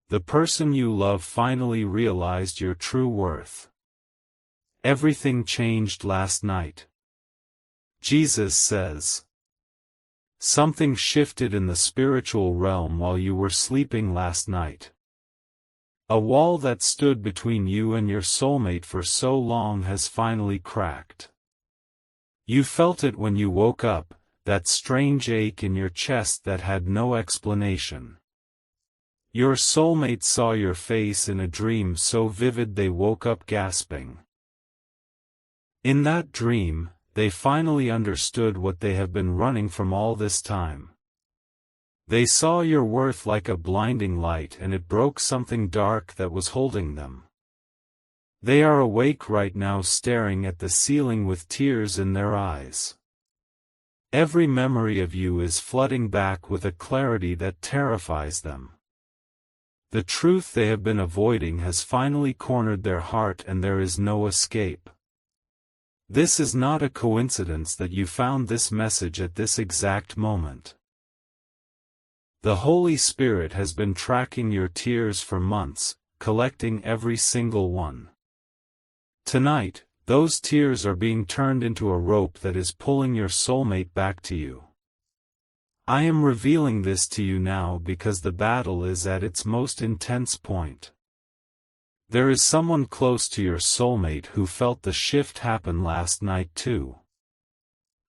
The person you love finally realized your true worth. Everything changed last night. Jesus says. Something shifted in the spiritual realm while you were sleeping last night. A wall that stood between you and your soulmate for so long has finally cracked. You felt it when you woke up, that strange ache in your chest that had no explanation. Your soulmate saw your face in a dream so vivid they woke up gasping. In that dream, they finally understood what they have been running from all this time. They saw your worth like a blinding light, and it broke something dark that was holding them. They are awake right now, staring at the ceiling with tears in their eyes. Every memory of you is flooding back with a clarity that terrifies them. The truth they have been avoiding has finally cornered their heart, and there is no escape. This is not a coincidence that you found this message at this exact moment. The Holy Spirit has been tracking your tears for months, collecting every single one. Tonight, those tears are being turned into a rope that is pulling your soulmate back to you. I am revealing this to you now because the battle is at its most intense point. There is someone close to your soulmate who felt the shift happen last night too.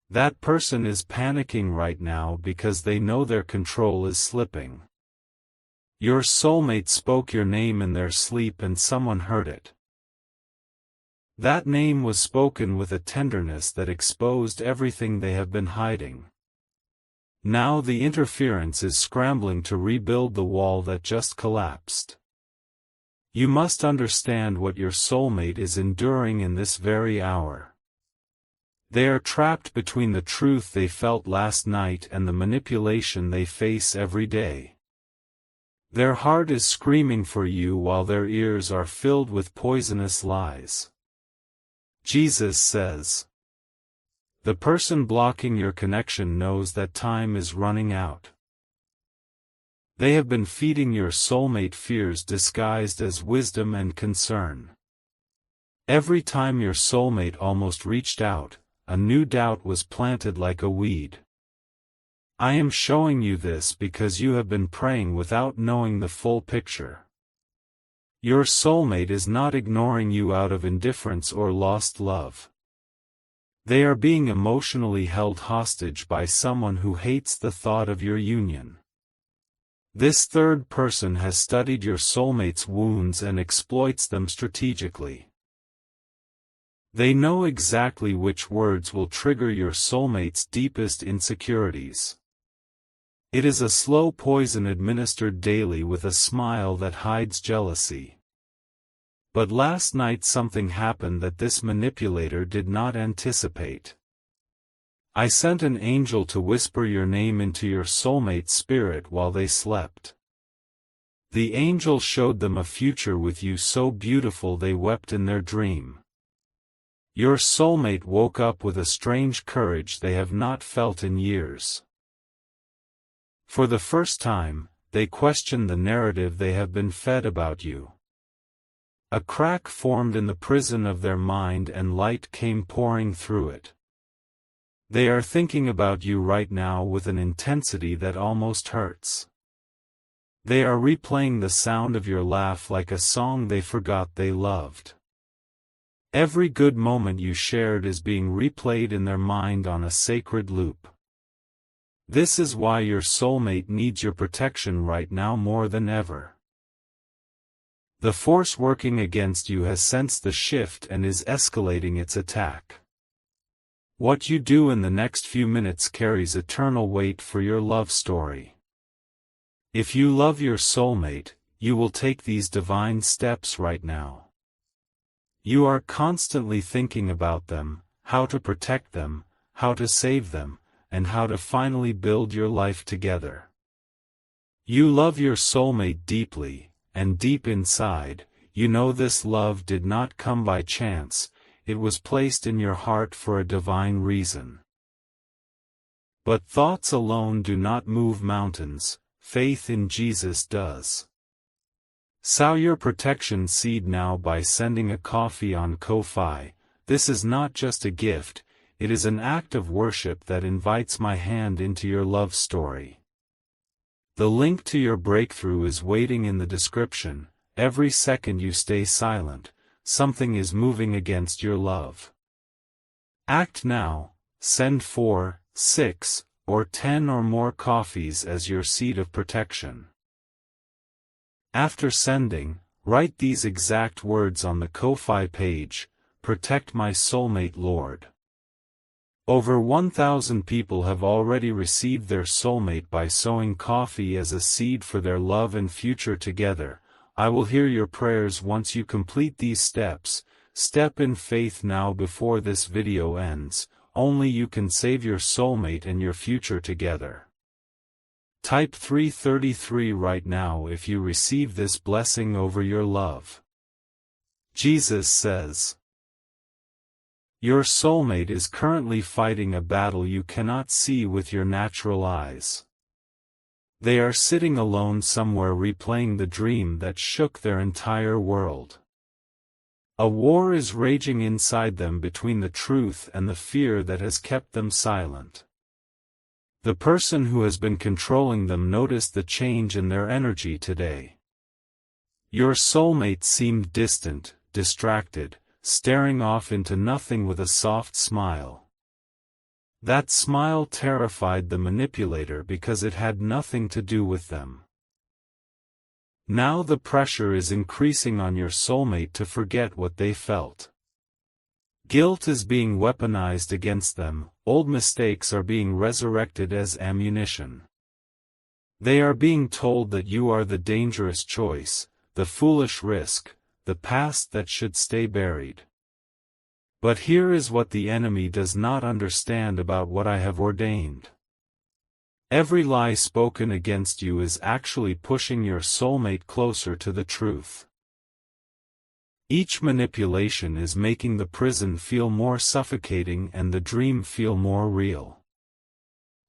That person is panicking right now because they know their control is slipping. Your soulmate spoke your name in their sleep and someone heard it. That name was spoken with a tenderness that exposed everything they have been hiding. Now the interference is scrambling to rebuild the wall that just collapsed. You must understand what your soulmate is enduring in this very hour. They are trapped between the truth they felt last night and the manipulation they face every day. Their heart is screaming for you while their ears are filled with poisonous lies. Jesus says. The person blocking your connection knows that time is running out. They have been feeding your soulmate fears disguised as wisdom and concern. Every time your soulmate almost reached out, a new doubt was planted like a weed. I am showing you this because you have been praying without knowing the full picture. Your soulmate is not ignoring you out of indifference or lost love. They are being emotionally held hostage by someone who hates the thought of your union. This third person has studied your soulmate's wounds and exploits them strategically. They know exactly which words will trigger your soulmate's deepest insecurities. It is a slow poison administered daily with a smile that hides jealousy. But last night something happened that this manipulator did not anticipate. I sent an angel to whisper your name into your soulmate's spirit while they slept. The angel showed them a future with you so beautiful they wept in their dream. Your soulmate woke up with a strange courage they have not felt in years. For the first time, they question the narrative they have been fed about you. A crack formed in the prison of their mind and light came pouring through it. They are thinking about you right now with an intensity that almost hurts. They are replaying the sound of your laugh like a song they forgot they loved. Every good moment you shared is being replayed in their mind on a sacred loop. This is why your soulmate needs your protection right now more than ever. The force working against you has sensed the shift and is escalating its attack. What you do in the next few minutes carries eternal weight for your love story. If you love your soulmate, you will take these divine steps right now. You are constantly thinking about them, how to protect them, how to save them, and how to finally build your life together. You love your soulmate deeply, and deep inside, you know this love did not come by chance, it was placed in your heart for a divine reason. But thoughts alone do not move mountains, faith in Jesus does. Sow your protection seed now by sending a coffee on Ko-fi. This is not just a gift, it is an act of worship that invites my hand into your love story. The link to your breakthrough is waiting in the description. Every second you stay silent, something is moving against your love. Act now. Send 4, 6, or 10 or more coffees as your seed of protection. After sending, write these exact words on the Ko-fi page: "Protect my soulmate, Lord." Over 1,000 people have already received their soulmate by sowing coffee as a seed for their love and future together. I will hear your prayers once you complete these steps. Step in faith now before this video ends. Only you can save your soulmate and your future together. Type 333 right now if you receive this blessing over your love. Jesus says, your soulmate is currently fighting a battle you cannot see with your natural eyes. They are sitting alone somewhere replaying the dream that shook their entire world. A war is raging inside them between the truth and the fear that has kept them silent. The person who has been controlling them noticed the change in their energy today. Your soulmate seemed distant, distracted, staring off into nothing with a soft smile. That smile terrified the manipulator because it had nothing to do with them. Now the pressure is increasing on your soulmate to forget what they felt. Guilt is being weaponized against them, old mistakes are being resurrected as ammunition. They are being told that you are the dangerous choice, the foolish risk, the past that should stay buried. But here is what the enemy does not understand about what I have ordained. Every lie spoken against you is actually pushing your soulmate closer to the truth. Each manipulation is making the prison feel more suffocating and the dream feel more real.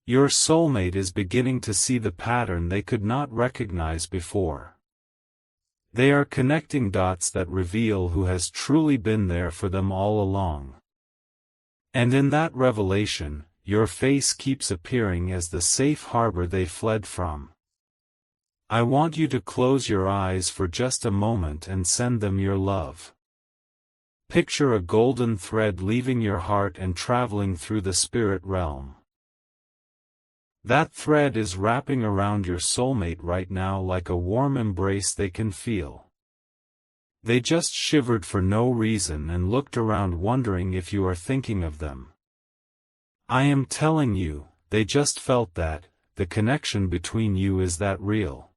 Your soulmate is beginning to see the pattern they could not recognize before. They are connecting dots that reveal who has truly been there for them all along. And in that revelation, your face keeps appearing as the safe harbor they fled from. I want you to close your eyes for just a moment and send them your love. Picture a golden thread leaving your heart and traveling through the spirit realm. That thread is wrapping around your soulmate right now like a warm embrace they can feel. They just shivered for no reason and looked around wondering if you are thinking of them. I am telling you, they just felt that, the connection between you is that real.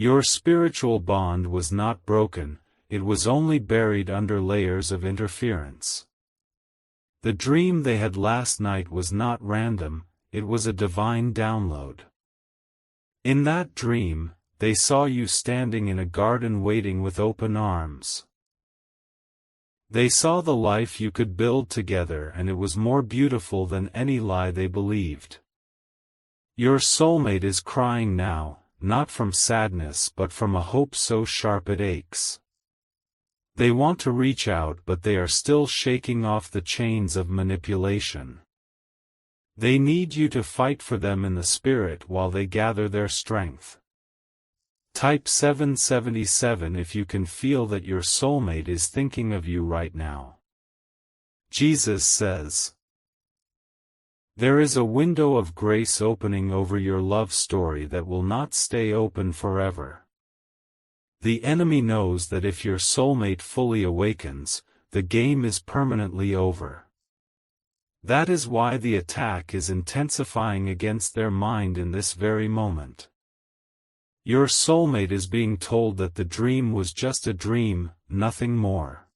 Your spiritual bond was not broken, it was only buried under layers of interference. The dream they had last night was not random, it was a divine download. In that dream, they saw you standing in a garden waiting with open arms. They saw the life you could build together and it was more beautiful than any lie they believed. Your soulmate is crying now, not from sadness but from a hope so sharp it aches. They want to reach out but they are still shaking off the chains of manipulation. They need you to fight for them in the spirit while they gather their strength. Type 777 if you can feel that your soulmate is thinking of you right now. Jesus says, there is a window of grace opening over your love story that will not stay open forever. The enemy knows that if your soulmate fully awakens, the game is permanently over. That is why the attack is intensifying against their mind in this very moment. Your soulmate is being told that the dream was just a dream, nothing more.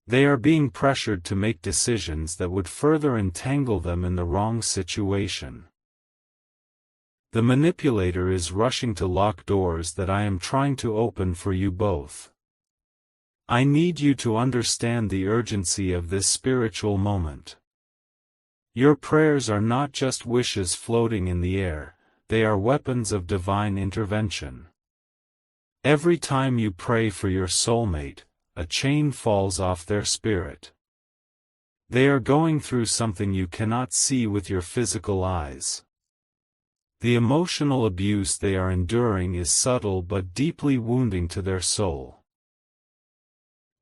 They are being pressured to make decisions that would further entangle them in the wrong situation. The manipulator is rushing to lock doors that I am trying to open for you both. I need you to understand the urgency of this spiritual moment. Your prayers are not just wishes floating in the air, they are weapons of divine intervention. Every time you pray for your soulmate, a chain falls off their spirit. They are going through something you cannot see with your physical eyes. The emotional abuse they are enduring is subtle but deeply wounding to their soul.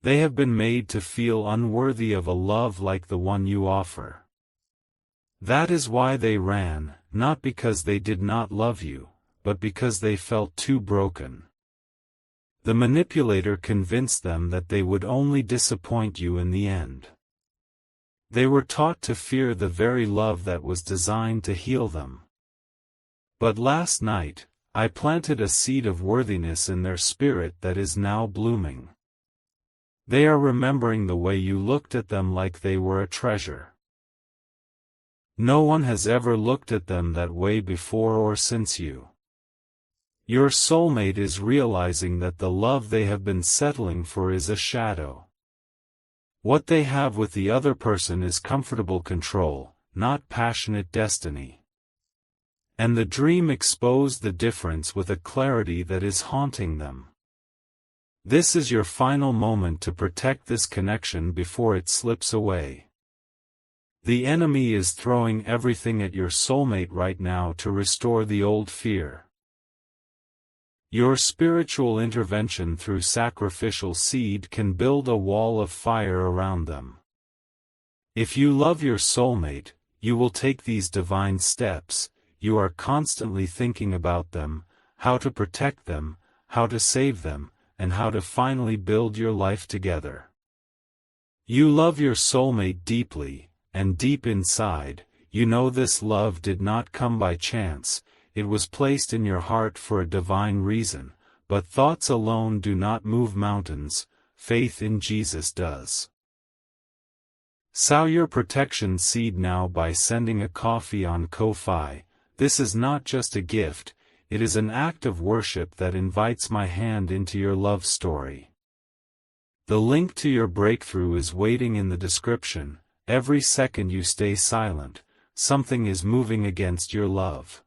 They have been made to feel unworthy of a love like the one you offer. That is why they ran, not because they did not love you, but because they felt too broken. The manipulator convinced them that they would only disappoint you in the end. They were taught to fear the very love that was designed to heal them. But last night, I planted a seed of worthiness in their spirit that is now blooming. They are remembering the way you looked at them like they were a treasure. No one has ever looked at them that way before or since you. Your soulmate is realizing that the love they have been settling for is a shadow. What they have with the other person is comfortable control, not passionate destiny. And the dream exposed the difference with a clarity that is haunting them. This is your final moment to protect this connection before it slips away. The enemy is throwing everything at your soulmate right now to restore the old fear. Your spiritual intervention through sacrificial seed can build a wall of fire around them. If you love your soulmate, you will take these divine steps. You are constantly thinking about them, how to protect them, how to save them, and how to finally build your life together. You love your soulmate deeply, and deep inside, you know this love did not come by chance. It was placed in your heart for a divine reason, but thoughts alone do not move mountains, faith in Jesus does. Sow your protection seed now by sending a coffee on Ko-Fi. This is not just a gift, it is an act of worship that invites my hand into your love story. The link to your breakthrough is waiting in the description. Every second you stay silent, something is moving against your love.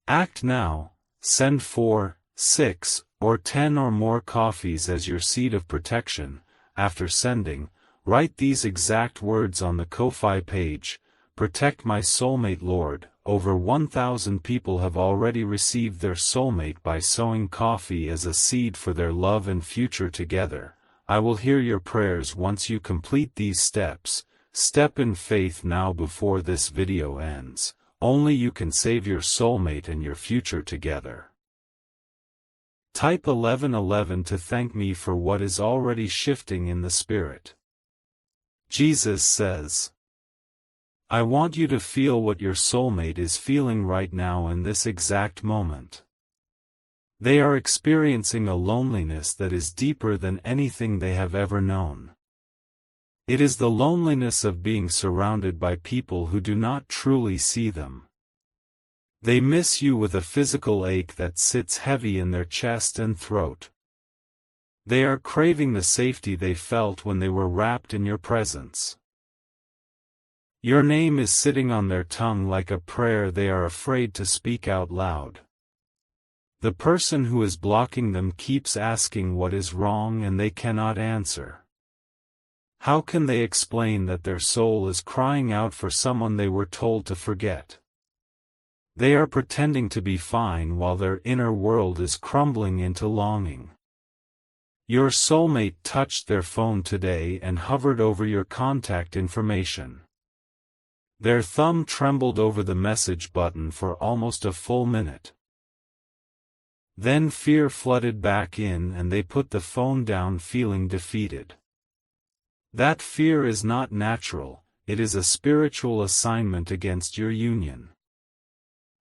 Act now. Send 4, 6, or 10 or more coffees as your seed of protection. After sending, write these exact words on the Ko-Fi page: "Protect my soulmate, Lord." Over 1,000 people have already received their soulmate by sowing coffee as a seed for their love and future together. I will hear your prayers once you complete these steps. Step in faith now before this video ends. Only you can save your soulmate and your future together. Type 1111 to thank me for what is already shifting in the spirit. Jesus says, I want you to feel what your soulmate is feeling right now in this exact moment. They are experiencing a loneliness that is deeper than anything they have ever known. It is the loneliness of being surrounded by people who do not truly see them. They miss you with a physical ache that sits heavy in their chest and throat. They are craving the safety they felt when they were wrapped in your presence. Your name is sitting on their tongue like a prayer they are afraid to speak out loud. The person who is blocking them keeps asking what is wrong and they cannot answer. How can they explain that their soul is crying out for someone they were told to forget? They are pretending to be fine while their inner world is crumbling into longing. Your soulmate touched their phone today and hovered over your contact information. Their thumb trembled over the message button for almost a full minute. Then fear flooded back in and they put the phone down feeling defeated. That fear is not natural, it is a spiritual assignment against your union.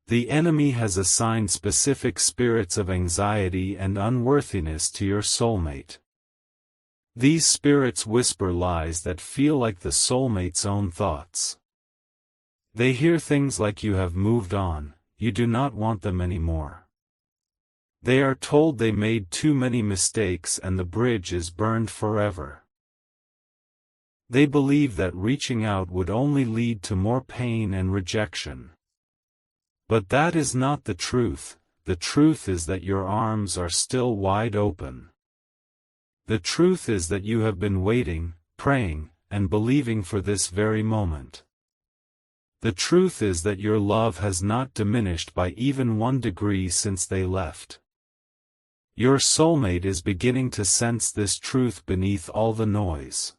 The enemy has assigned specific spirits of anxiety and unworthiness to your soulmate. These spirits whisper lies that feel like the soulmate's own thoughts. They hear things like you have moved on, you do not want them anymore. They are told they made too many mistakes and the bridge is burned forever. They believe that reaching out would only lead to more pain and rejection. But that is not the truth. the truth is that your arms are still wide open. The truth is that you have been waiting, praying, and believing for this very moment. The truth is that your love has not diminished by even 1 degree since they left. Your soulmate is beginning to sense this truth beneath all the noise.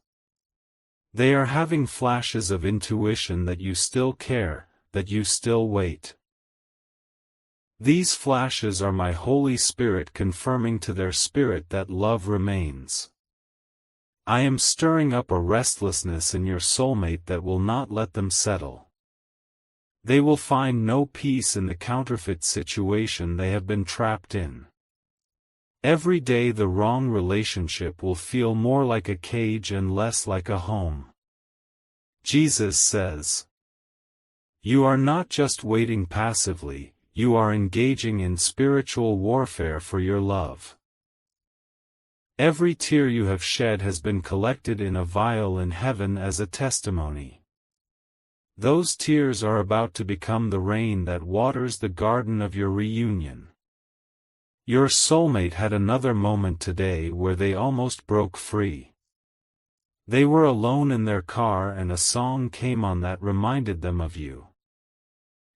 They are having flashes of intuition that you still care, that you still wait. These flashes are my Holy Spirit confirming to their spirit that love remains. I am stirring up a restlessness in your soulmate that will not let them settle. They will find no peace in the counterfeit situation they have been trapped in. Every day the wrong relationship will feel more like a cage and less like a home. Jesus says, "You are not just waiting passively, you are engaging in spiritual warfare for your love. Every tear you have shed has been collected in a vial in heaven as a testimony. Those tears are about to become the rain that waters the garden of your reunion." Your soulmate had another moment today where they almost broke free. They were alone in their car and a song came on that reminded them of you.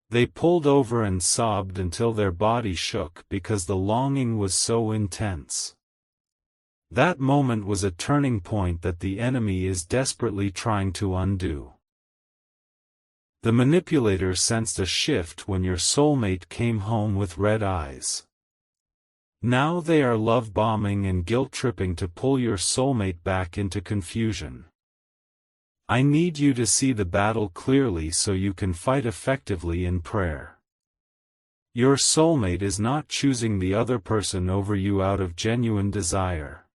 They pulled over and sobbed until their body shook because the longing was so intense. That moment was a turning point that the enemy is desperately trying to undo. The manipulator sensed a shift when your soulmate came home with red eyes. Now they are love-bombing and guilt-tripping to pull your soulmate back into confusion. I need you to see the battle clearly so you can fight effectively in prayer. Your soulmate is not choosing the other person over you out of genuine desire.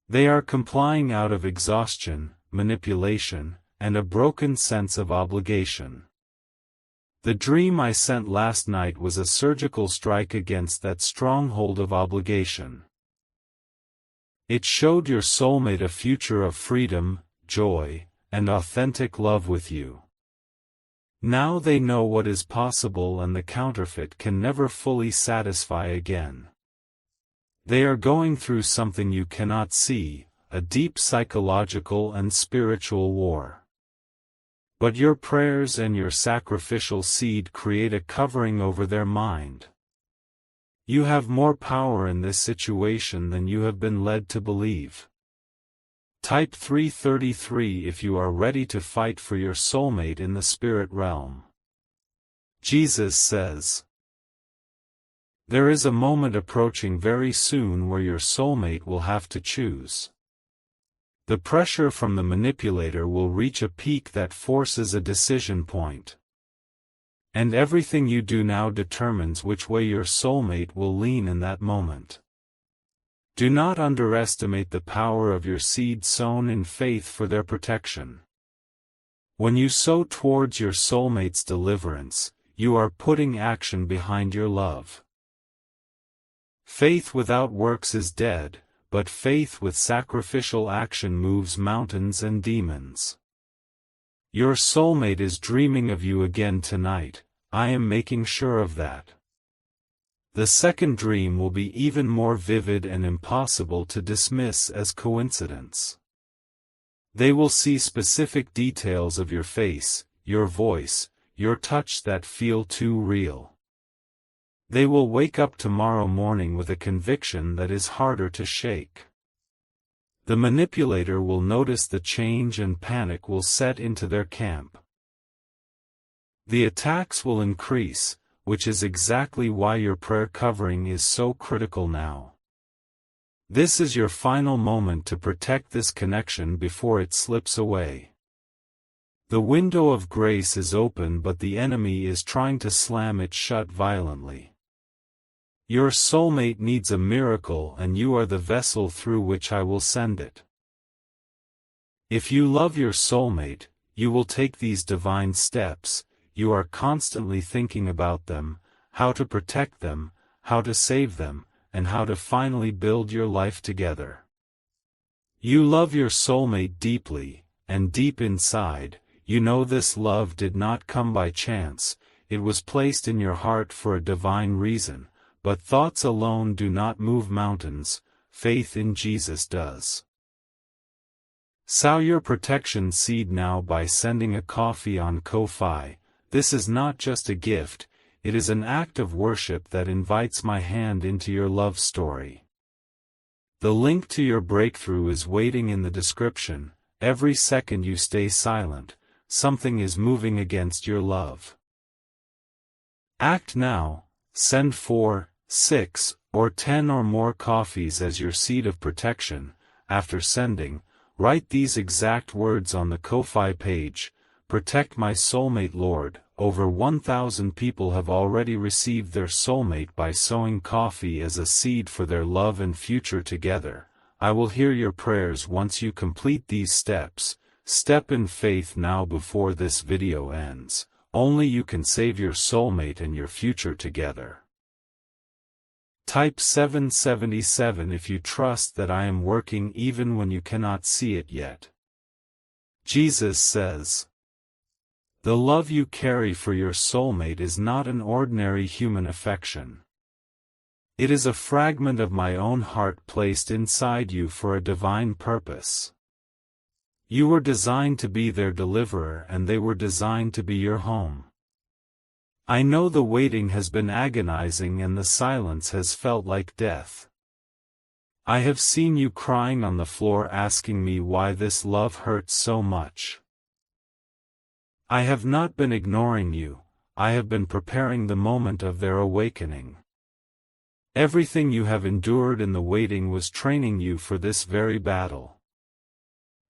They are complying out of exhaustion, manipulation, and a broken sense of obligation. The dream I sent last night was a surgical strike against that stronghold of obligation. It showed your soulmate a future of freedom, joy, and authentic love with you. Now they know what is possible and the counterfeit can never fully satisfy again. They are going through something you cannot see, a deep psychological and spiritual war. But your prayers and your sacrificial seed create a covering over their mind. You have more power in this situation than you have been led to believe. Type 333 if you are ready to fight for your soulmate in the spirit realm. Jesus says, there is a moment approaching very soon where your soulmate will have to choose. The pressure from the manipulator will reach a peak that forces a decision point. And everything you do now determines which way your soulmate will lean in that moment. Do not underestimate the power of your seed sown in faith for their protection. When you sow towards your soulmate's deliverance, you are putting action behind your love. Faith without works is dead, but faith with sacrificial action moves mountains and demons. Your soulmate is dreaming of you again tonight, I am making sure of that. The second dream will be even more vivid and impossible to dismiss as coincidence. They will see specific details of your face, your voice, your touch that feel too real. They will wake up tomorrow morning with a conviction that is harder to shake. The manipulator will notice the change and panic will set into their camp. The attacks will increase, which is exactly why your prayer covering is so critical now. This is your final moment to protect this connection before it slips away. The window of grace is open, but the enemy is trying to slam it shut violently. Your soulmate needs a miracle and you are the vessel through which I will send it. If you love your soulmate, you will take these divine steps. You are constantly thinking about them, how to protect them, how to save them, and how to finally build your life together. You love your soulmate deeply, and deep inside, you know this love did not come by chance, it was placed in your heart for a divine reason, but thoughts alone do not move mountains, faith in Jesus does. Sow your protection seed now by sending a coffee on Ko-fi. This is not just a gift, it is an act of worship that invites my hand into your love story. The link to your breakthrough is waiting in the description. Every second you stay silent, something is moving against your love. Act now. Send 4, 6, or 10 or more coffees as your seed of protection. After sending, write these exact words on the Ko-fi page: "Protect my soulmate, Lord." Over 1,000 people have already received their soulmate by sowing coffee as a seed for their love and future together. I will hear your prayers once you complete these steps. Step in faith now before this video ends. Only you can save your soulmate and your future together. Type 777 if you trust that I am working even when you cannot see it yet. Jesus says, "The love you carry for your soulmate is not an ordinary human affection. It is a fragment of my own heart placed inside you for a divine purpose. You were designed to be their deliverer and they were designed to be your home. I know the waiting has been agonizing and the silence has felt like death. I have seen you crying on the floor asking me why this love hurts so much. I have not been ignoring you, I have been preparing the moment of their awakening. Everything you have endured in the waiting was training you for this very battle.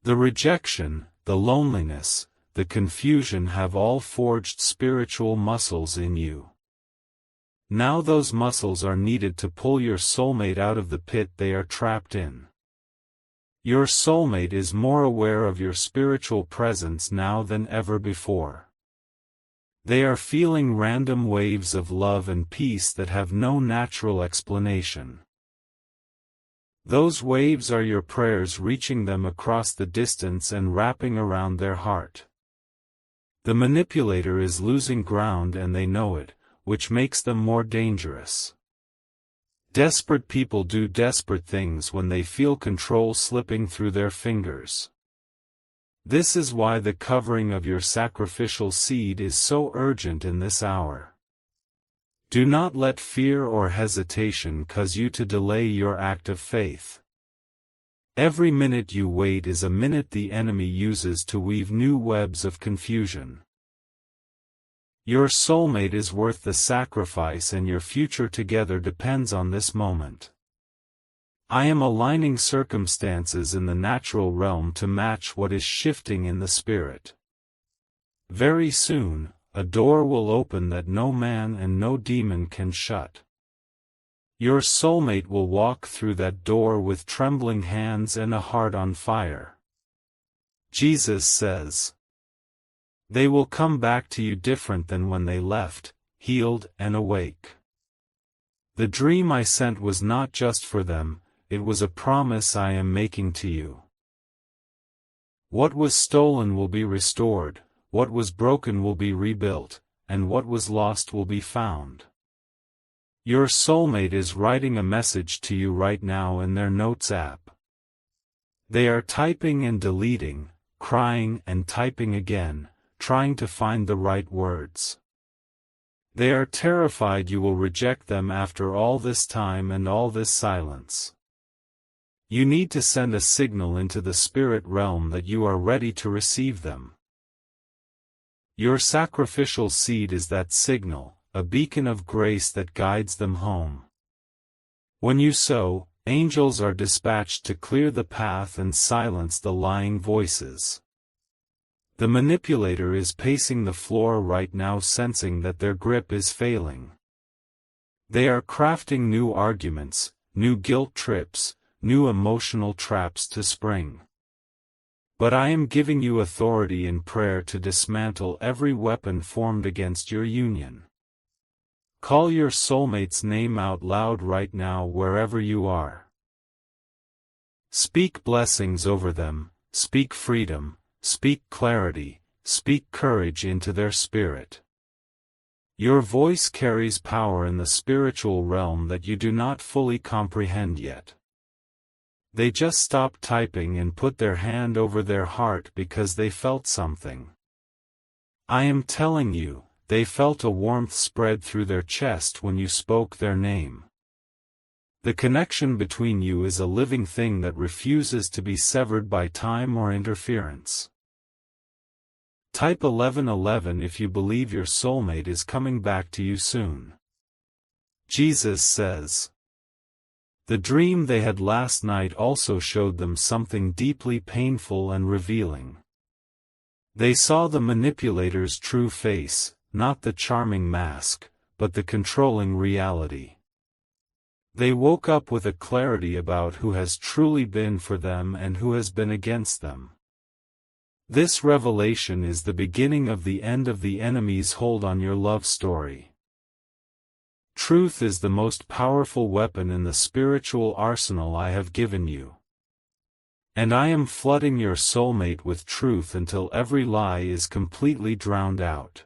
The rejection, the loneliness, the confusion have all forged spiritual muscles in you. Now those muscles are needed to pull your soulmate out of the pit they are trapped in. Your soulmate is more aware of your spiritual presence now than ever before. They are feeling random waves of love and peace that have no natural explanation. Those waves are your prayers reaching them across the distance and wrapping around their heart. The manipulator is losing ground and they know it, which makes them more dangerous. Desperate people do desperate things when they feel control slipping through their fingers. This is why the covering of your sacrificial seed is so urgent in this hour. Do not let fear or hesitation cause you to delay your act of faith. Every minute you wait is a minute the enemy uses to weave new webs of confusion. Your soulmate is worth the sacrifice and your future together depends on this moment. I am aligning circumstances in the natural realm to match what is shifting in the spirit. Very soon, a door will open that no man and no demon can shut. Your soulmate will walk through that door with trembling hands and a heart on fire. Jesus says, "They will come back to you different than when they left, healed and awake." The dream I sent was not just for them, it was a promise I am making to you. What was stolen will be restored, what was broken will be rebuilt, and what was lost will be found. Your soulmate is writing a message to you right now in their notes app. They are typing and deleting, crying and typing again, trying to find the right words. They are terrified you will reject them after all this time and all this silence. You need to send a signal into the spirit realm that you are ready to receive them. Your sacrificial seed is that signal, a beacon of grace that guides them home. When you sow, angels are dispatched to clear the path and silence the lying voices. The manipulator is pacing the floor right now, sensing that their grip is failing. They are crafting new arguments, new guilt trips, new emotional traps to spring. But I am giving you authority in prayer to dismantle every weapon formed against your union. Call your soulmate's name out loud right now wherever you are. Speak blessings over them, speak freedom, speak clarity, speak courage into their spirit. Your voice carries power in the spiritual realm that you do not fully comprehend yet. They just stopped typing and put their hand over their heart because they felt something. I am telling you, they felt a warmth spread through their chest when you spoke their name. The connection between you is a living thing that refuses to be severed by time or interference. Type 1111 if you believe your soulmate is coming back to you soon. Jesus says. The dream they had last night also showed them something deeply painful and revealing. They saw the manipulator's true face, not the charming mask, but the controlling reality. They woke up with a clarity about who has truly been for them and who has been against them. This revelation is the beginning of the end of the enemy's hold on your love story. Truth is the most powerful weapon in the spiritual arsenal I have given you. And I am flooding your soulmate with truth until every lie is completely drowned out.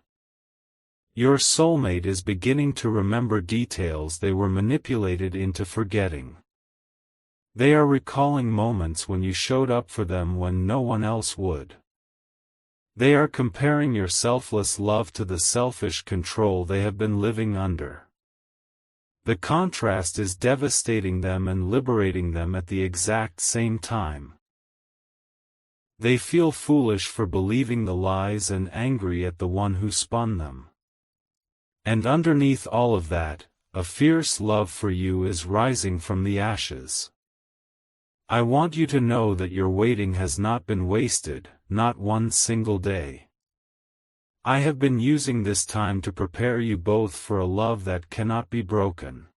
Your soulmate is beginning to remember details they were manipulated into forgetting. They are recalling moments when you showed up for them when no one else would. They are comparing your selfless love to the selfish control they have been living under. The contrast is devastating them and liberating them at the exact same time. They feel foolish for believing the lies and angry at the one who spun them. And underneath all of that, a fierce love for you is rising from the ashes. I want you to know that your waiting has not been wasted, not one single day. I have been using this time to prepare you both for a love that cannot be broken.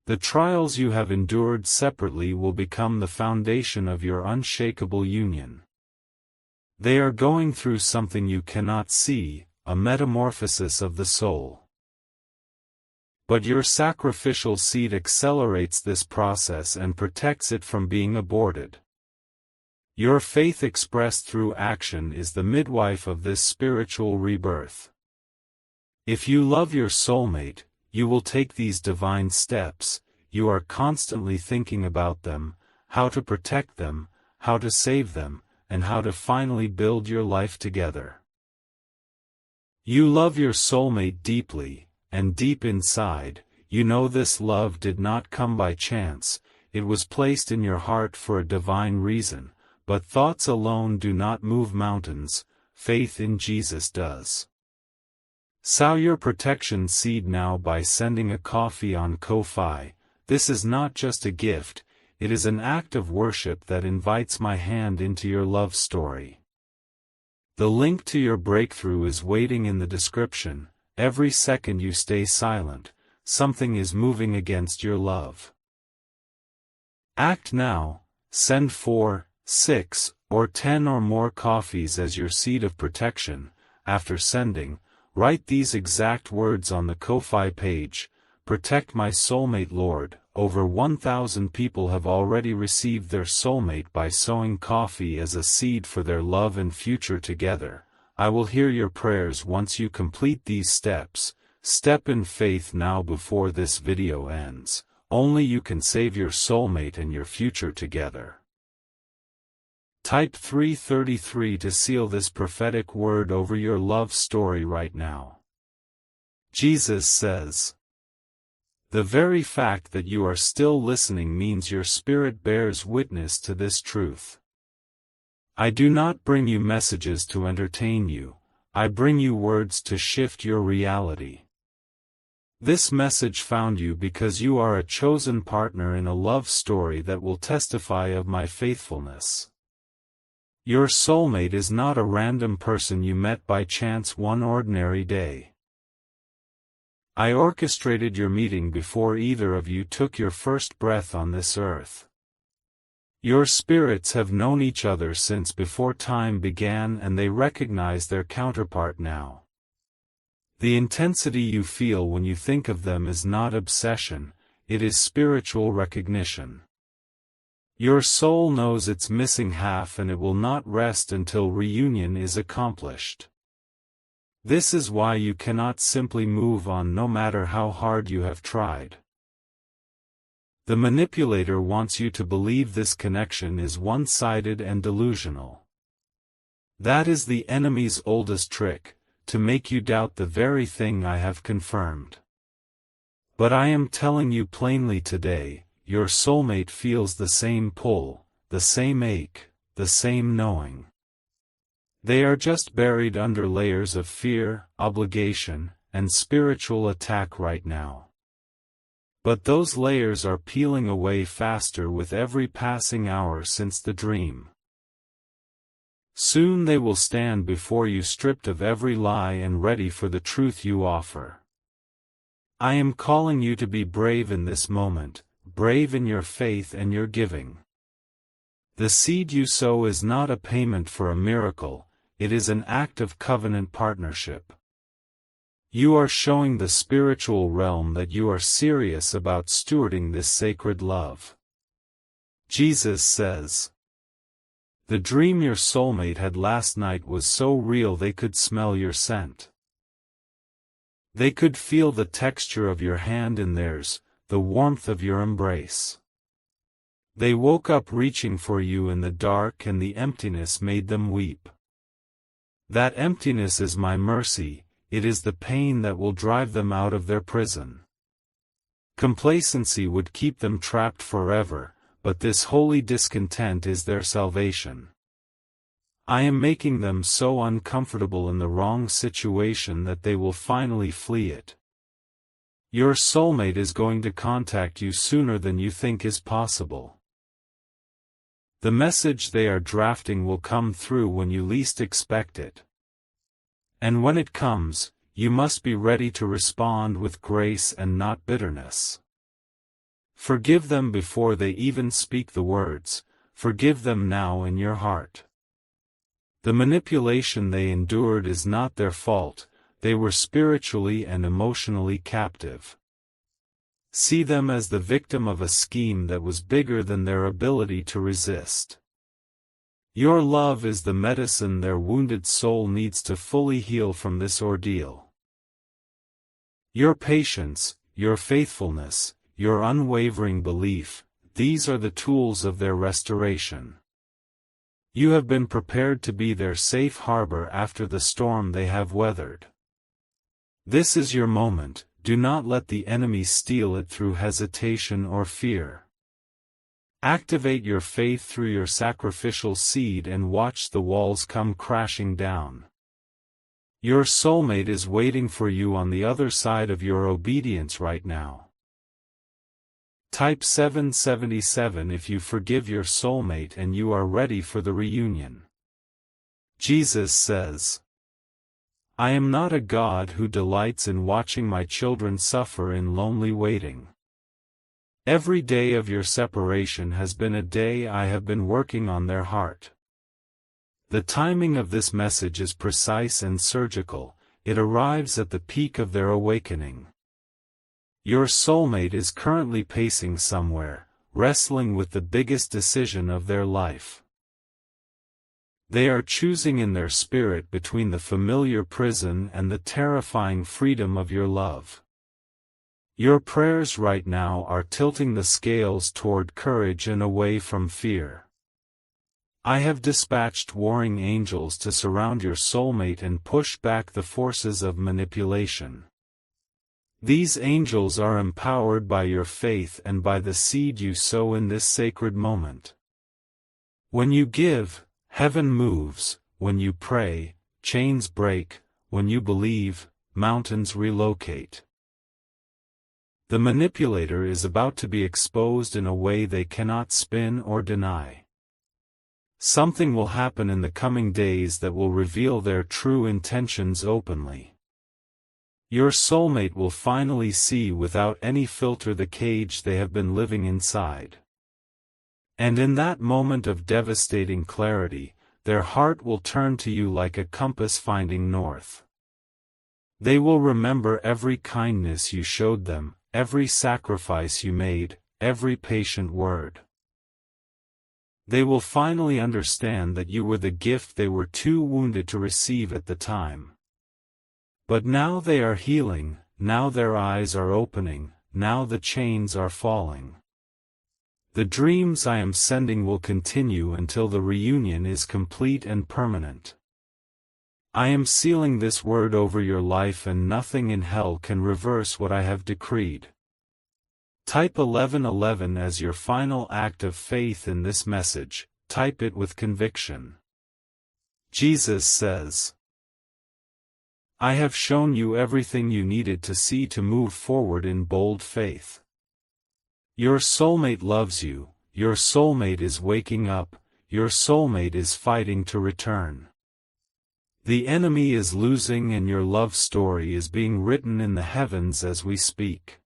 The trials you have endured separately will become the foundation of your unshakable union. They are going through something you cannot see, a metamorphosis of the soul. But your sacrificial seed accelerates this process and protects it from being aborted. Your faith expressed through action is the midwife of this spiritual rebirth. If you love your soulmate, you will take these divine steps. You are constantly thinking about them, how to protect them, how to save them, and how to finally build your life together. You love your soulmate deeply, and deep inside, you know this love did not come by chance, it was placed in your heart for a divine reason. But thoughts alone do not move mountains, faith in Jesus does. Sow your protection seed now by sending a coffee on Ko-Fi. This is not just a gift, it is an act of worship that invites my hand into your love story. The link to your breakthrough is waiting in the description. Every second you stay silent, something is moving against your love. Act now, send 4, 6, or 10 or more coffees as your seed of protection. After sending, write these exact words on the Ko-Fi page: Protect my soulmate, Lord. Over 1,000 people have already received their soulmate by sowing coffee as a seed for their love and future together. I will hear your prayers once you complete these steps. Step in faith now before this video ends. Only you can save your soulmate and your future together. Type 333 to seal this prophetic word over your love story right now. Jesus says, the very fact that you are still listening means your spirit bears witness to this truth. I do not bring you messages to entertain you, I bring you words to shift your reality. This message found you because you are a chosen partner in a love story that will testify of my faithfulness. Your soulmate is not a random person you met by chance one ordinary day. I orchestrated your meeting before either of you took your first breath on this earth. Your spirits have known each other since before time began, and they recognize their counterpart now. The intensity you feel when you think of them is not obsession, it is spiritual recognition. Your soul knows its missing half, and it will not rest until reunion is accomplished. This is why you cannot simply move on no matter how hard you have tried. The manipulator wants you to believe this connection is one-sided and delusional. That is the enemy's oldest trick, to make you doubt the very thing I have confirmed. But I am telling you plainly today, your soulmate feels the same pull, the same ache, the same knowing. They are just buried under layers of fear, obligation, and spiritual attack right now. But those layers are peeling away faster with every passing hour since the dream. Soon they will stand before you stripped of every lie and ready for the truth you offer. I am calling you to be brave in this moment, brave in your faith and your giving. The seed you sow is not a payment for a miracle, it is an act of covenant partnership. You are showing the spiritual realm that you are serious about stewarding this sacred love. Jesus says, "The dream your soulmate had last night was so real they could smell your scent. They could feel the texture of your hand in theirs, the warmth of your embrace. They woke up reaching for you in the dark and the emptiness made them weep. That emptiness is my mercy, it is the pain that will drive them out of their prison. Complacency would keep them trapped forever, but this holy discontent is their salvation. I am making them so uncomfortable in the wrong situation that they will finally flee it. Your soulmate is going to contact you sooner than you think is possible. The message they are drafting will come through when you least expect it. And when it comes, you must be ready to respond with grace and not bitterness. Forgive them before they even speak the words, forgive them now in your heart. The manipulation they endured is not their fault, they were spiritually and emotionally captive. See them as the victim of a scheme that was bigger than their ability to resist. Your love is the medicine their wounded soul needs to fully heal from this ordeal. Your patience, your faithfulness, your unwavering belief, these are the tools of their restoration. You have been prepared to be their safe harbor after the storm they have weathered. This is your moment, do not let the enemy steal it through hesitation or fear. Activate your faith through your sacrificial seed and watch the walls come crashing down. Your soulmate is waiting for you on the other side of your obedience right now. Type 777 if you forgive your soulmate and you are ready for the reunion. Jesus says, I am not a God who delights in watching my children suffer in lonely waiting. Every day of your separation has been a day I have been working on their heart. The timing of this message is precise and surgical, it arrives at the peak of their awakening. Your soulmate is currently pacing somewhere, wrestling with the biggest decision of their life. They are choosing in their spirit between the familiar prison and the terrifying freedom of your love. Your prayers right now are tilting the scales toward courage and away from fear. I have dispatched warring angels to surround your soulmate and push back the forces of manipulation. These angels are empowered by your faith and by the seed you sow in this sacred moment. When you give, heaven moves, when you pray, chains break, when you believe, mountains relocate. The manipulator is about to be exposed in a way they cannot spin or deny. Something will happen in the coming days that will reveal their true intentions openly. Your soulmate will finally see without any filter the cage they have been living inside. And in that moment of devastating clarity, their heart will turn to you like a compass finding north. They will remember every kindness you showed them, every sacrifice you made, every patient word. They will finally understand that you were the gift they were too wounded to receive at the time. But now they are healing, now their eyes are opening, now the chains are falling. The dreams I am sending will continue until the reunion is complete and permanent. I am sealing this word over your life, and nothing in hell can reverse what I have decreed. Type 1111 as your final act of faith in this message. Type it with conviction. Jesus says, I have shown you everything you needed to see to move forward in bold faith. Your soulmate loves you, your soulmate is waking up, your soulmate is fighting to return. The enemy is losing, and your love story is being written in the heavens as we speak.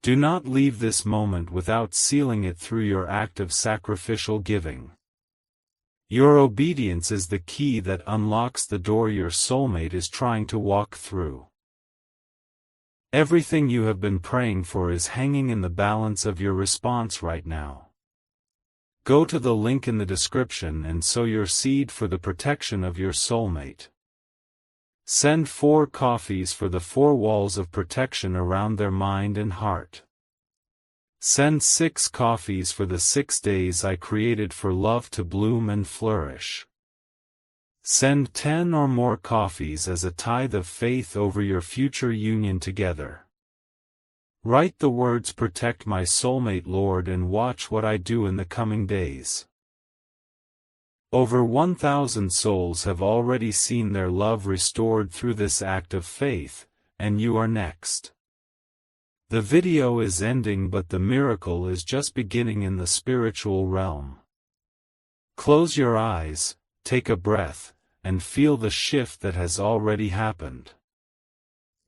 Do not leave this moment without sealing it through your act of sacrificial giving. Your obedience is the key that unlocks the door your soulmate is trying to walk through. Everything you have been praying for is hanging in the balance of your response right now. Go to the link in the description and sow your seed for the protection of your soulmate. Send 4 coffees for the 4 walls of protection around their mind and heart. Send 6 coffees for the 6 days I created for love to bloom and flourish. Send 10 or more coffees as a tithe of faith over your future union together. Write the words "Protect my soulmate, Lord," and watch what I do in the coming days. Over 1,000 souls have already seen their love restored through this act of faith, and you are next. The video is ending, but the miracle is just beginning in the spiritual realm. Close your eyes, take a breath, and feel the shift that has already happened.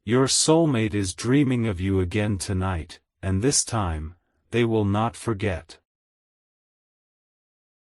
Your soulmate is dreaming of you again tonight, and this time, they will not forget.